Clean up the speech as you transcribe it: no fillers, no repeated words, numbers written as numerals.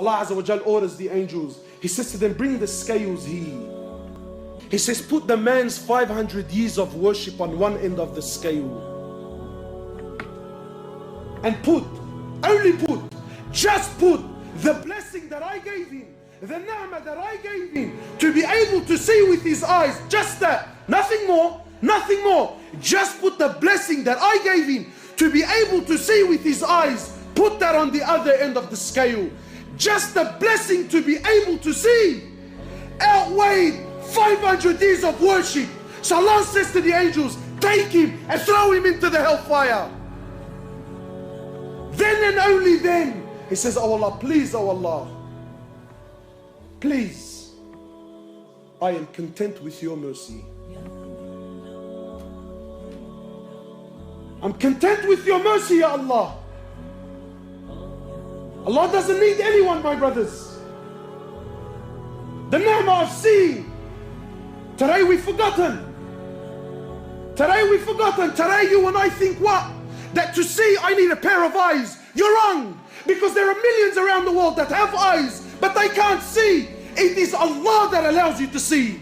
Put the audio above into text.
Allah Azza wa Jal orders the angels. He says to them, bring the scales here. He says, put the man's 500 years of worship on one end of the scale. And just put the blessing that I gave him, the ni'mah that I gave him, to be able to see with his eyes, just that, nothing more, nothing more. Just put the blessing that I gave him to be able to see with his eyes, put that on the other end of the scale. Just the blessing to be able to see outweighed 500 years of worship. So Allah says to the angels, take him and throw him into the hellfire. Then and only then, he says, oh Allah, please, oh Allah, please, I am content with your mercy. I'm content with your mercy, Ya Allah. Allah doesn't need anyone, my brothers. The ni'mah of seeing. Today we've forgotten. Today you and I think what? That to see I need a pair of eyes. You're wrong. Because there are millions around the world that have eyes, but they can't see. It is Allah that allows you to see.